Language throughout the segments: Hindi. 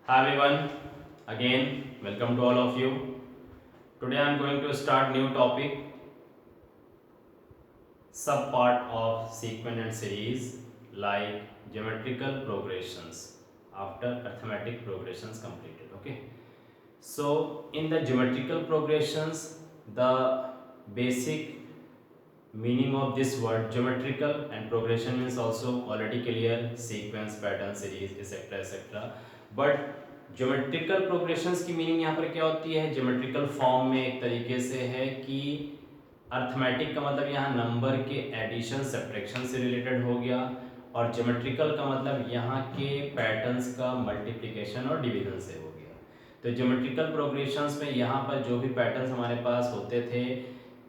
Hi everyone, again welcome to all of you. Today I am going to start new topic, sub part of sequence and series like geometrical progressions after arithmetic progressions completed. Okay. So in the geometrical progressions, the basic meaning of this word geometrical and progression means also already clear sequence pattern series etc etc. But geometrical progressions की मीनिंग यहाँ पर क्या होती है? ज्योमेट्रिकल फॉर्म में एक तरीके से है कि अर्थमेटिक का मतलब यहाँ नंबर के एडिशन सब्ट्रैक्शन से रिलेटेड हो गया, और ज्योमेट्रिकल का मतलब यहाँ के पैटर्न्स का मल्टीप्लिकेशन और डिवीजन से हो गया। तो ज्योमेट्रिकल प्रोग्रेशंस में यहाँ पर जो भी पैटर्न्स हमारे पास होते थे,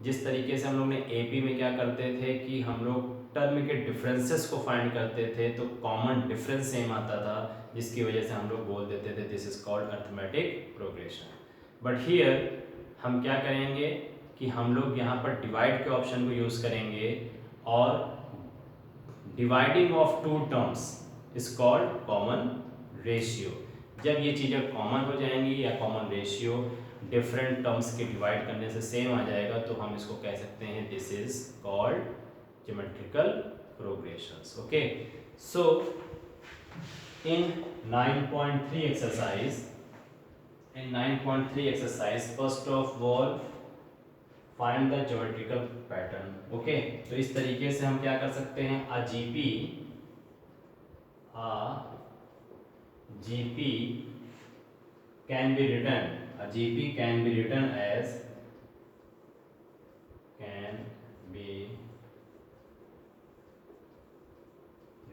जिस तरीके से हम लोग ने एपी में क्या करते थे कि हम लोग टर्म के डिफरेंसेस को फाइंड करते थे, तो कॉमन डिफरेंस सेम आता था, जिसकी वजह से हम लोग बोल देते थे this is called arithmetic progression. But here हम क्या करेंगे कि हम लोग यहाँ पर डिवाइड के ऑप्शन को यूज़ करेंगे, और dividing of two terms is called common ratio. जब ये चीज़ें कॉमन हो जाएंगी या कॉमन रेशियो डिफरेंट टर्म्स के डिवाइड करने से सेम आ जाएगा, तो हम इसको कह सकते हैं this is called geometrical progressions. Okay, so in 9.3 exercise, first of all find the geometrical pattern. Okay, तो इस तरीके से हम क्या कर सकते हैं, a GP can be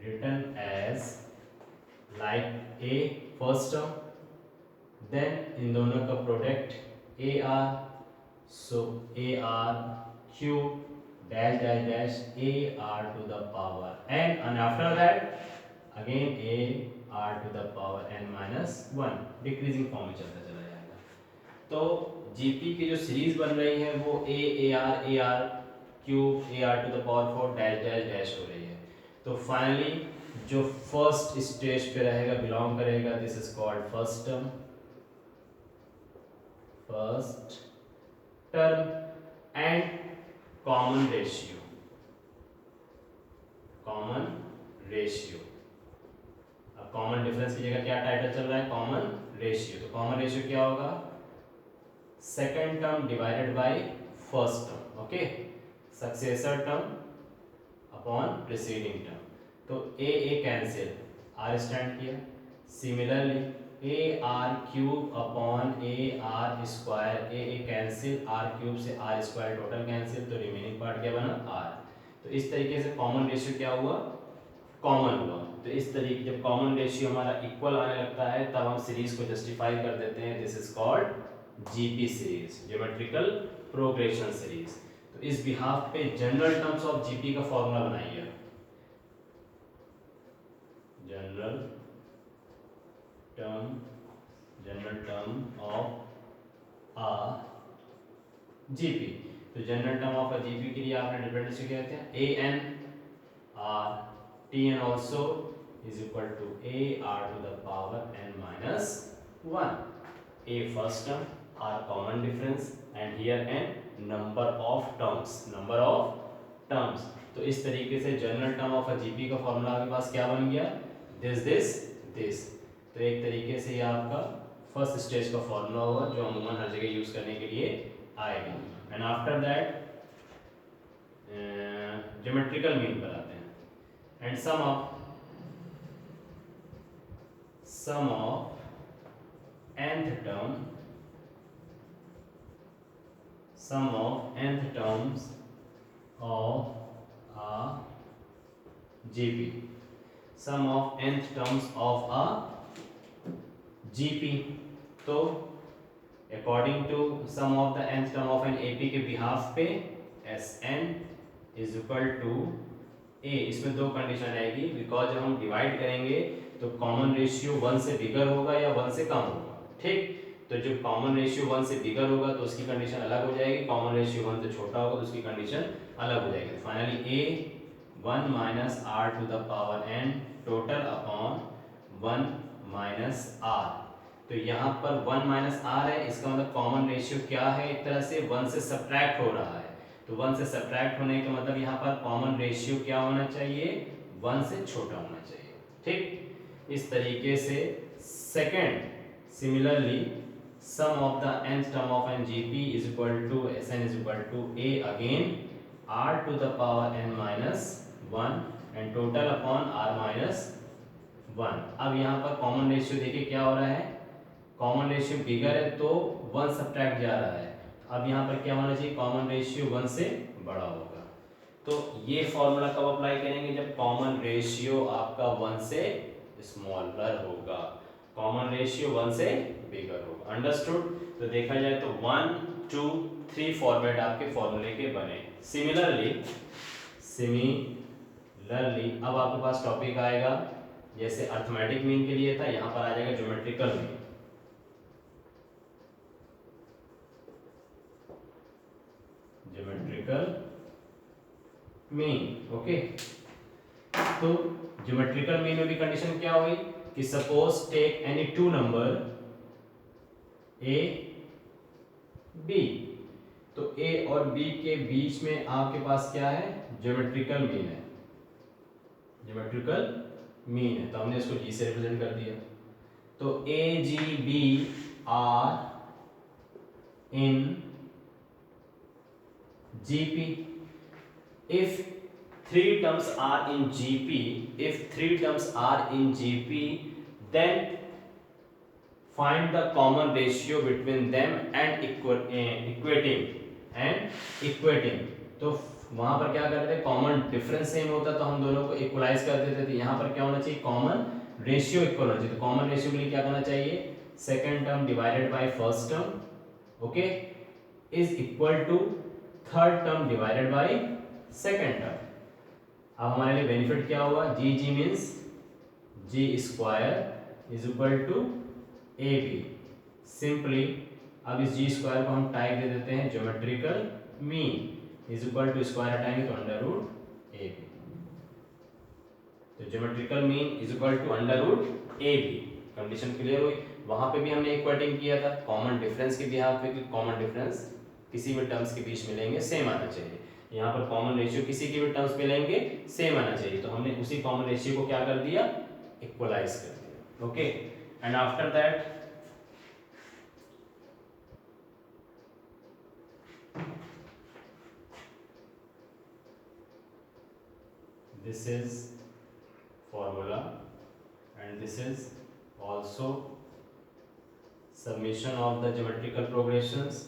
written as like a first term, then इन दोनों का product AR, so AR cube dash dash dash AR to the power n, and after that again AR to the power n minus 1 decreasing form में चलता चला जाएगा। तो जीपी की जो सीरीज बन रही है वो AR cube AR to the power 4 dash dash dash हो रही है। तो फाइनली जो फर्स्ट स्टेज पे रहेगा बिलोंग करेगा, this is called first term and common ratio. अब कॉमन डिफरेंस की जगह क्या टाइटल चल रहा है, कॉमन रेशियो। तो कॉमन रेशियो क्या होगा, second term divided by first term. Okay, successor term upon preceding term. तो ए कैंसिल, आर स्टैंड किया। Similarly A R cube upon A R square, A cancel, R cube से आर स्क्वायर टोटल कैंसिल, तो रिमेनिंग पार्ट क्या बना, आर। तो इस तरीके से कॉमन रेशियो क्या हुआ, कॉमन हुआ। तो इस तरीके जब कॉमन रेशियो हमारा इक्वल आने लगता है तब हम सीरीज को जस्टिफाई कर देते हैं, this is called GP series, geometrical progression series. तो इस बिहाफ पे जनरल टर्म्स ऑफ जीपी का फॉर्मूला बनाइए। General term of a GP. तो general term of a GP के लिए आपने डिफरेंट से क्या कहते हैं, A N R T N also is equal to A R to the power N minus 1। A first term, R common difference, and here N number of terms. तो इस तरीके से general term of a GP का फॉर्मूला आपके पास क्या बन गया, दिस। तो एक तरीके से ये आपका फर्स्ट स्टेज का फॉर्मूला होगा जो अमूमन हर जगह यूज करने के लिए आएगा। And after that geometrical mean पर आते हैं, and sum of nth terms of a GP, sum of nth terms of a GP। तो according to sum of the nth term of an AP के बिहाफ पे Sn is equal to A। इसमें दो कंडीशन आएगी, बिकॉज जब हम डिवाइड करेंगे तो कॉमन रेशियो 1 से बिगर होगा या 1 से कम होगा। ठीक, तो जब कॉमन रेशियो 1 से बिगर होगा तो उसकी कंडीशन अलग हो जाएगी, कॉमन रेशियो 1 से छोटा होगा तो उसकी कंडीशन अलग हो जाएगी। Finally A 1 minus R to the power n total upon 1 minus R. तो यहाँ पर 1 माइनस आर है, इसका मतलब कॉमन रेशियो क्या है, एक तरह से 1 से सब्ट्रैक्ट हो रहा है। तो 1 से सब्ट्रैक्ट होने का मतलब यहाँ पर कॉमन रेशियो क्या होना चाहिए, 1 से छोटा होना चाहिए। ठीक, इस तरीके से second, similarly sum of the nth term of n gp is equal to Sn is equal to a again r to the power n minus 1 and total upon r minus 1। अब यहाँ पर कॉमन रेशियो देखिए क्या हो रहा है, कॉमन रेशियो बिगर है तो 1 सब्ट्रैक्ट जा रहा है। अब यहाँ पर क्या होना चाहिए, कॉमन रेशियो 1 से बड़ा होगा। तो ये फॉर्मूला कब अप्लाई करेंगे, जब कॉमन रेशियो आपका 1 से स्मॉलर होगा, कॉमन रेशियो 1 से बिगर होगा। अंडरस्टूड। तो देखा जाए तो 1 2 3 फॉर्मेट आपके फॉर्मूले के बने। सिमिलरली अब आपके पास टॉपिक आएगा, जैसे अर्थमेटिक मीन के लिए था, यहाँ पर आ जाएगा geometrical mean. Geometrical mean, okay. तो ज्योमेट्रिकल मीन में भी कंडीशन क्या हुई कि suppose take any two number A B, तो ए और बी के बीच में आपके पास क्या है, ज्योमेट्रिकल मीन है, ज्योमेट्रिकल मीन है। तो हमने इसको जी से रिप्रेजेंट कर दिया। तो A G B R in GP, if three terms are in GP, then find the common ratio between them and equating। तो वहां पर क्या करते थे, कॉमन डिफरेंस सेम होता तो हम दोनों को इक्वलाइज कर देते थे। यहाँ पर क्या होना चाहिए, कॉमन रेशियो इक्वल होना चाहिए। तो कॉमन रेशियो के लिए क्या करना चाहिए, second term divided by first term, okay, is equal to third term divided by second term. अब हमारे लिए बेनिफिट क्या हुआ, G G means G square is equal to A B. Simply अब इस जी स्क्वायर को हम टाइप दे देते हैं geometrical mean is equal to square हटाएंगे तो अंडर रूट ए बी। तो geometrical mean is equal to under root A B. Condition clear हुई। वहां पे भी हमने इक्वेटिंग किया था, कॉमन डिफरेंस के बिहाफ पे, कॉमन डिफरेंस किसी भी टर्म्स के बीच में लेंगे सेम आना चाहिए। यहाँ पर कॉमन रेशियो किसी के भी टर्म्स पे लेंगे सेम आना चाहिए। तो हमने उसी कॉमन रेशियो को क्या कर दिया, इक्वलाइज कर दिया, okay. And after that this is formula and this is also summation of the geometrical progressions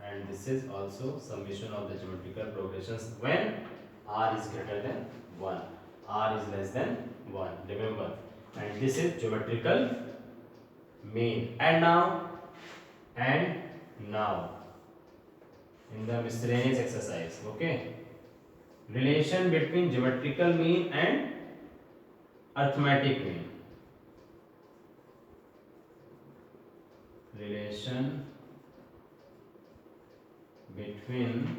and this is also summation of the geometrical progressions when r is greater than 1, r is less than 1, remember, and this is geometrical mean. And now in the miscellaneous exercise, okay, relation between geometrical mean and arithmetic mean, relation between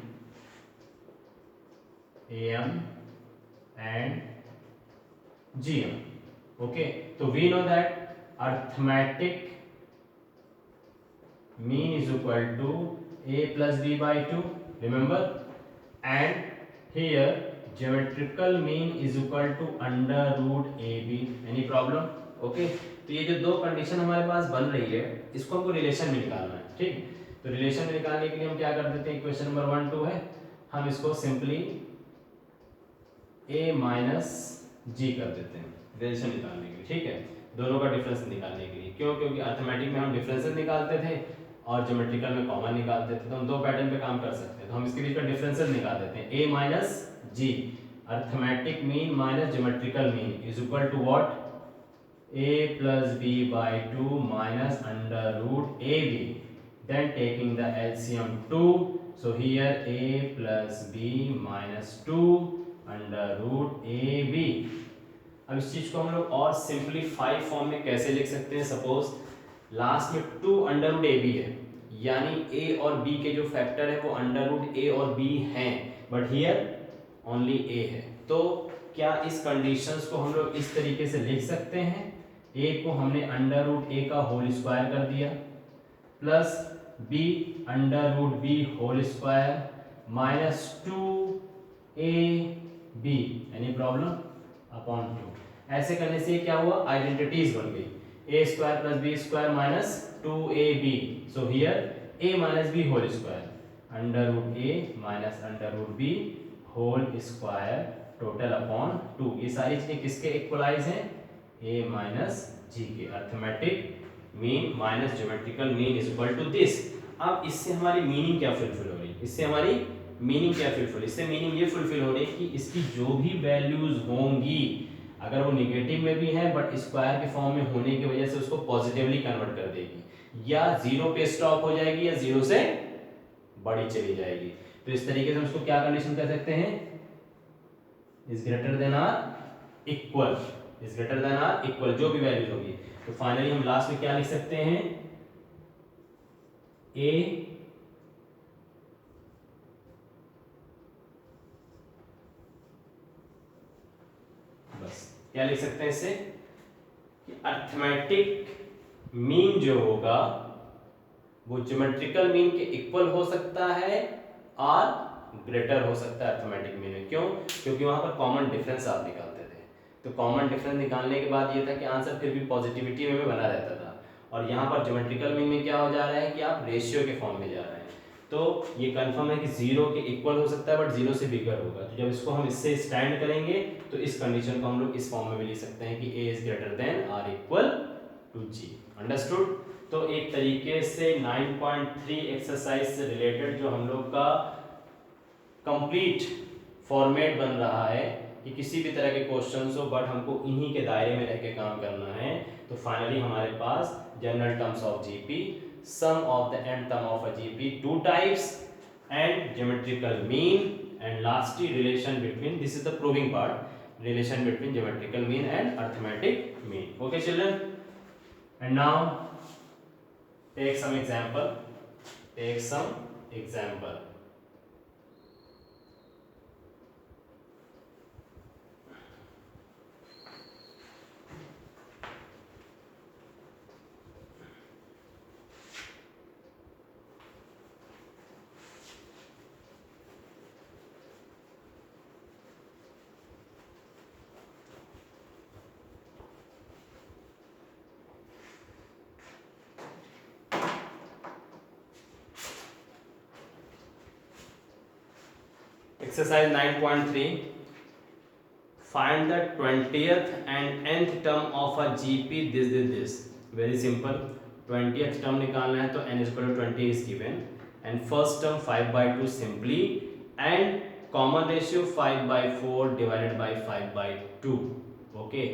AM and GM, okay. So we know that arithmetic mean is equal to A plus B by 2, remember, and here geometrical mean is equal to under root AB. Any problem? Okay. तो ये जो दो कंडीशन हमारे पास बन रही है इसको हमको रिलेशन में निकालना है, ठीक। तो रिलेशन में निकालने के लिए हम क्या कर देते हैं, इक्वेशन नंबर 1 2 है, हम इसको सिंपली a माइनस जी कर देते हैं रिलेशन निकालने के लिए, ठीक है, दोनों का डिफरेंस निकालने के लिए। क्यों, क्योंकि अर्थमेटिक में हम डिफरेंसेस निकालते थे और ज्योमेट्रिकल में कॉमन निकालते थे, तो हम दो पैटर्न पे काम कर सकते हैं। तो हम इसके बीच में डिफरेंसेस निकाल देते हैं, a minus G, arithmetic mean minus geometrical mean is equal to what, a plus b by 2 minus under root ab, then taking the LCM 2, so here a plus b minus 2 under root ab। अब इस चीज को हम लोग और सिंपलीफाई फॉर्म में कैसे लिख सकते हैं, सपोज लास्ट में 2 अंडर रूट ab है, यानी a और b के जो फैक्टर है वो अंडर रूट a और b हैं, बट हियर ओनली a है। तो क्या इस कंडीशंस को हम लोग इस तरीके से लिख सकते हैं, ए को हमने अंडर रूट ए का होल स्क्वायर कर दिया plus B under root B whole square minus 2 A B, any problem, upon 2। ऐसे करने से क्या हुआ, आइडेंटिटीज बन गई, A square plus B square minus 2ab, so here a minus B whole square under root A minus under root B whole square total upon 2। ये सारी चीजें किसके इक्वलाइज हैं, a माइनस जी के। Arithmetic mean minus geometrical mean is equal to this. अब इससे हमारी मीनिंग क्या फुलफिल हो रही है, इससे हमारी मीनिंग क्या फुलफिल, इससे मीनिंग ये फुलफिल हो रही है कि इसकी जो भी वैल्यूज होंगी अगर वो निगेटिव में भी है बट स्क्वायर के फॉर्म में होने की वजह से उसको पॉजिटिवली कन्वर्ट कर देगी, या जीरो पे स्टॉप हो जाएगी या जीरो से बड़ी चली जाएगी। तो इस तरीके से हम उसको क्या कंडीशन कह सकते हैं, is greater than or equal, is greater than or equal, जो भी वैल्यू होगी। तो फाइनली हम लास्ट में क्या लिख सकते हैं, ए बस क्या लिख सकते हैं इससे, अर्थमेटिक मीन जो होगा वो ज्योमेट्रिकल मीन के इक्वल हो सकता है और ग्रेटर हो सकता है अर्थमेटिक मीन में। क्यों, क्योंकि वहां पर कॉमन डिफरेंस आप निकालते थे, तो कॉमन डिफरेंस निकालने के बाद ये था कि आंसर फिर भी पॉजिटिविटी में बना रहता था, और यहाँ पर ज्योमेट्रिकल मीन में क्या हो जा रहा है कि आप रेशियो के फॉर्म में जा रहे हैं। तो ये कंफर्म है कि जीरो के इक्वल हो सकता है बट जीरो से बिगर होगा। तो जब इसको हम इससे स्टैंड करेंगे तो इस कंडीशन को हम लोग इस फॉर्म में भी लिख सकते हैं कि a is greater than or equal to g। Understood. तो एक तरीके से 9.3 एक्सरसाइज से रिलेटेड जो हम लोग का कंप्लीट फॉर्मेट बन रहा है कि किसी भी तरह के क्वेश्चंस हो बट हमको इन्हीं के दायरे में रह के काम करना है। तो फाइनली हमारे पास general terms of GP, sum of the nth term of a GP, two types, and geometrical mean, and lastly relation between, this is the proving part, relation between geometrical mean and arithmetic mean. Okay children, and now take some example, take some example. Exercise 9.3, find the 20th and nth term of a GP this. Very simple, 20th term निकालना है तो n is equal to 20 is given, and first term 5/2 simply, and common ratio 5/4 divided by 5/2. okay,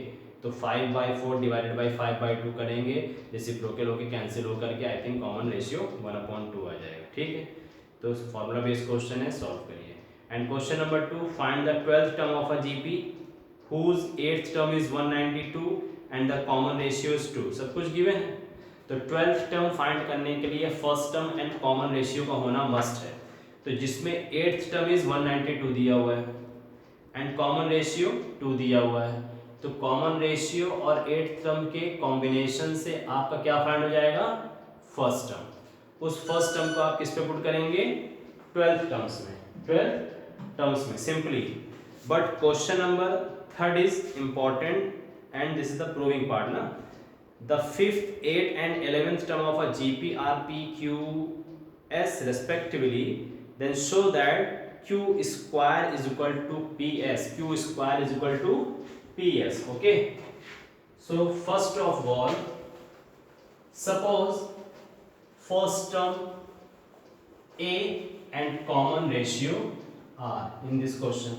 तो 5/4 डिवाइडेड बाई 5/2 करेंगे, रेसिप्रोकल होके कैंसिल होकर के आई थिंक कॉमन रेशियो 1/2 आ जाएगा। ठीक है, तो फॉर्मूला बेस्ड क्वेश्चन है, सॉल्व करिए। And question number 2, find the 12th term of a GP whose 8th term is 192 and the common ratio is 2। सब कुछ गिवन है, तो 12th term फाइंड करने के लिए first term and common ratio का होना मस्ट है। तो जिसमें 8th टर्म इज 192 दिया हुआ है एंड कॉमन रेशियो 2 दिया हुआ है, तो कॉमन रेशियो और 8th टर्म के कॉम्बिनेशन से आपका क्या फाइंड हो जाएगा, फर्स्ट टर्म। उस फर्स्ट टर्म को आप किस पे पुट करेंगे, 12th टर्म्स में, 12th टर्म्स में simply. But question number 3rd is important and this is the proving part ना। The 5th, 8th and 11th term of a GP are PQS respectively, then show that Q square is equal to PS, Q square is equal to PS। okay, so first of all suppose first term A and common ratio are in this question,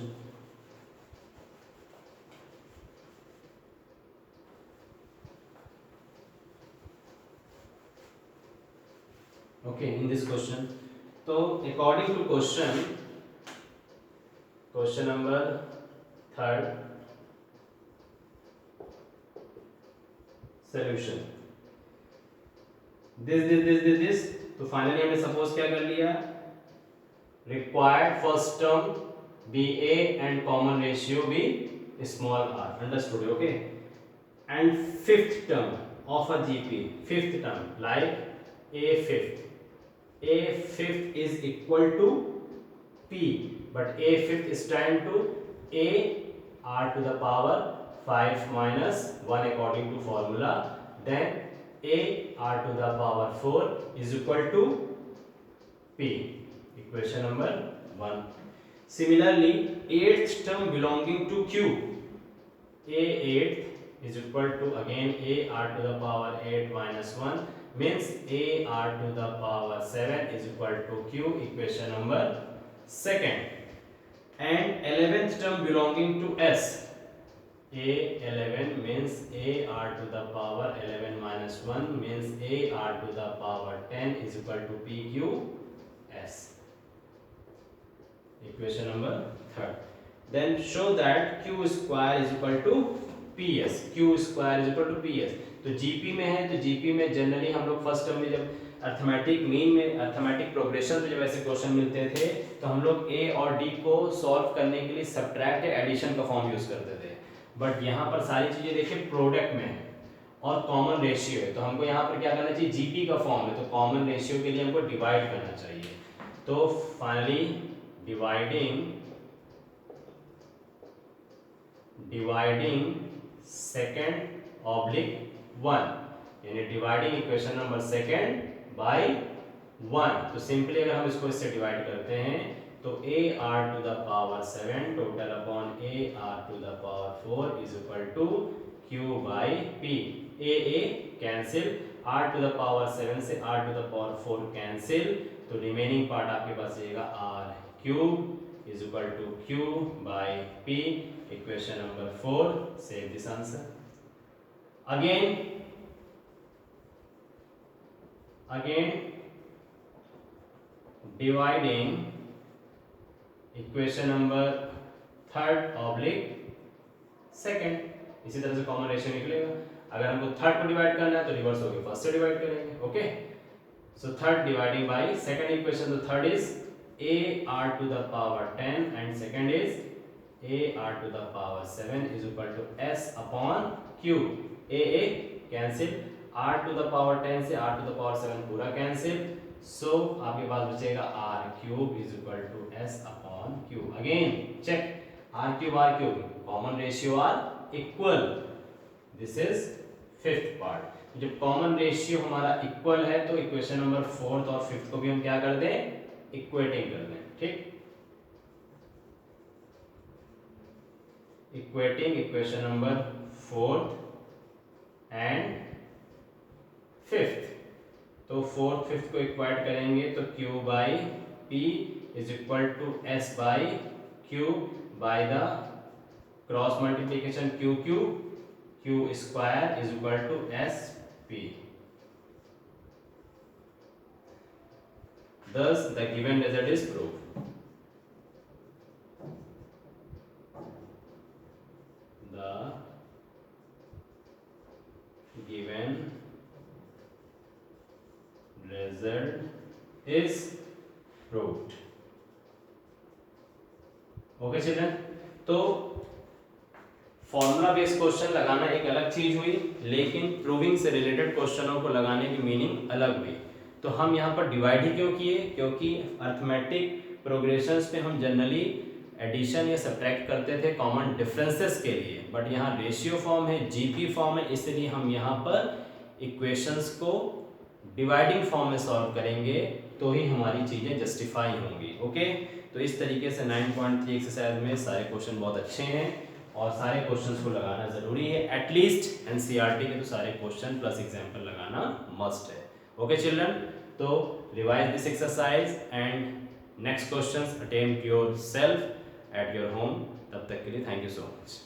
okay, in this question, so according to question number 3rd solution, this, तो फाइनली हमने सपोज क्या कर लिया, required first term be A and common ratio be small r, understood, okay। and fifth term of a GP, fifth term like a fifth is equal to P, but a fifth stand to a r to the power 5 minus 1 according to formula, then a r to the power 4 is equal to P, equation number 1. Similarly, eighth term belonging to Q, a eighth is equal to again a r to the power 8 minus 1 means a r to the power 7 is equal to Q, equation number 2nd. And 11th term belonging to S, a11 means a r to the power 11 minus 1 means a r to the power 10 is equal to PQ S, equation number 3rd. Then show that Q square is equal to PS, Q square is equal to PS. तो GP में है, तो GP में जनरली हम लोग फर्स्ट टर्म में जब अर्थमेटिक मीन में अर्थमेटिक प्रोग्रेशन में जब ऐसे क्वेश्चन मिलते थे तो हम लोग A और D को सॉल्व करने के लिए सब्ट्रैक्ट या एडिशन का फॉर्म यूज करते थे, बट यहाँ पर सारी चीजें देखिए प्रोडक्ट में है और कॉमन रेशियो है, तो हमको यहाँ पर क्या करना चाहिए, GP का फॉर्म है तो कॉमन रेशियो के लिए हमको डिवाइड करना चाहिए। तो फाइनली डिवाइडिंग सेकेंड ऑब्लिक 1 यानी dividing equation number second by 1, तो सिंपली अगर हम इसको इससे डिवाइड करते हैं तो a r to the power 7 total upon a r to the power 4 is equal to q by p, a cancel, r to the power 7 से r to the power 4 cancel, तो रिमेनिंग पार्ट आपके पास रहेगा r cube is equal to q by p, equation number 4, save this answer. again dividing equation number 3rd oblique 2nd, इसी तरह से कॉमन रेशियो निकलेगा। अगर हमको थर्ड को डिवाइड करना है तो रिवर्स होके फर्स्ट से डिवाइड करेंगे। Okay, so third dividing by second equation, तो third is a r to the power 10 and second is a r to the power 7 is equal to s upon q, a cancel, r to the power 10 से r to the power 7 पूरा कैंसिल, सो आपके पास बचेगा r cube is equal to s upon q। Again check, r cube common ratio are equal, this is fifth part. जब कॉमन रेशियो हमारा इक्वल है तो इक्वेशन नंबर 4th और 5th को भी हम क्या कर दें, इक्वेटिंग कर दें। ठीक, equating equation number 4th and 5th, तो 4th 5th को इक्वाइट करेंगे तो q by p is equal to s by q by the cross multiplication q square is equal to s p। Thus the given result is proved. The given result is proved. Okay children, तो फॉर्मूला बेस्ड क्वेश्चन लगाना एक अलग चीज हुई, लेकिन प्रूविंग से रिलेटेड क्वेश्चनों को लगाने की मीनिंग अलग हुई। तो हम यहाँ पर डिवाइड ही क्यों किए, क्योंकि अर्थमेटिक प्रोग्रेशंस पे हम जनरली एडिशन या सब्ट्रैक्ट करते थे कॉमन डिफरेंसेस के लिए, बट यहाँ रेशियो फॉर्म है, जीपी फॉर्म है, इसलिए हम यहाँ पर इक्वेशंस को डिवाइडिंग फॉर्म में सॉल्व करेंगे तो ही हमारी चीज़ें जस्टिफाई होंगी। ओके, तो इस तरीके से 9.3 एक्सरसाइज में सारे क्वेश्चन बहुत अच्छे हैं और सारे क्वेश्चंस को लगाना ज़रूरी है, एटलीस्ट एनसीईआरटी के तो सारे क्वेश्चन प्लस एग्जाम्पल लगाना मस्ट है। ओके चिल्ड्रन, तो revise this exercise and next questions attempt your self at your home. तब तक के लिए थैंक यू सो मच।